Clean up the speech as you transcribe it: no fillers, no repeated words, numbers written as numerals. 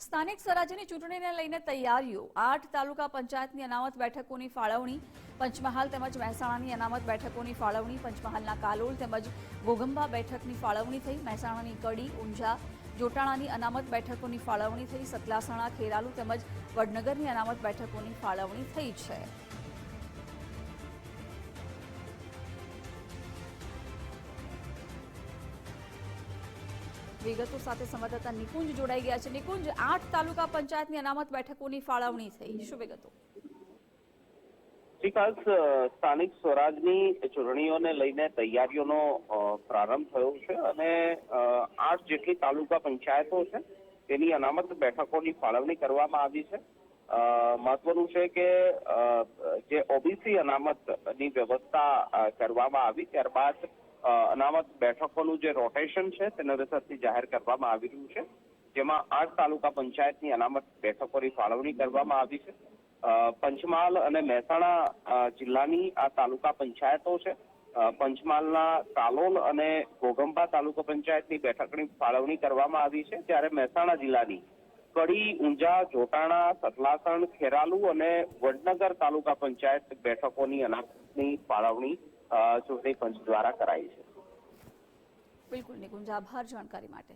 સ્થાનિક સ્વરાજ્યની ચૂંટણીને લઈને તૈયારીઓ 8 તાલુકા પંચાયતની અનામત બેઠકોની ફાળવણી પંચમહાલ તેમજ મહેસાણાની અનામત બેઠકોની ફાળવણી પંચમહાલના કાલોલ તેમજ ઘોઘંબા બેઠકની ફાળવણી થઈ મહેસાણાની કડી ઊંઝા જોટાણાની અનામત બેઠકોની ફાળવણી થઈ સતલાસણા ખેરાલુ તેમજ વડનગરની અનામત બેઠકોની ફાળવણી થઈ છે। વિગતો સાથે સંવાદદાતા નિકુંજ જોડાઈ ગયા છે। નિકુંજ, 8 તાલુકા પંચાયતની અનામત બેઠકોની ફાળવણી થઈ, શું વિગતો? સ્થાનિક સ્વરાજની ચૂંટણીઓને લઈને તૈયારીઓનો પ્રારંભ થયો છે અને 8 જેટલી તાલુકા પંચાયતો છે તેની અનામત બેઠકોની ફાળવણી કરવામાં આવી છે। મહત્વનું છે કે જે ઓબીસી અનામતની વ્યવસ્થા કરવામાં આવી ત્યારબાદ અનામત બેઠકોનું જે રોટેશન છે તે નવેસરથી જાહેર કરવામાં આવી રહ્યું છે, જેમાં 8 તાલુકા પંચાયતની અનામત બેઠકોની ફાળવણી કરવામાં આવી છે। પંચમહાલ અને મહેસાણા જિલ્લાની આ તાલુકા પંચાયતો છે। પંચમહાલના કાલોલ અને ઘોઘંબા તાલુકા પંચાયતની બેઠકની ફાળવણી કરવામાં આવી છે, જ્યારે મહેસાણા જિલ્લાની કડી ઊંઝા જોટાણા સતલાસણ ખેરાલુ અને વડનગર તાલુકા પંચાયત બેઠકોની અનામતની ફાળવણી ચૂંટણી પંચ દ્વારા કરાઈ છે। બિલકુલ નિકુંજ, આભાર જાણકારી માટે।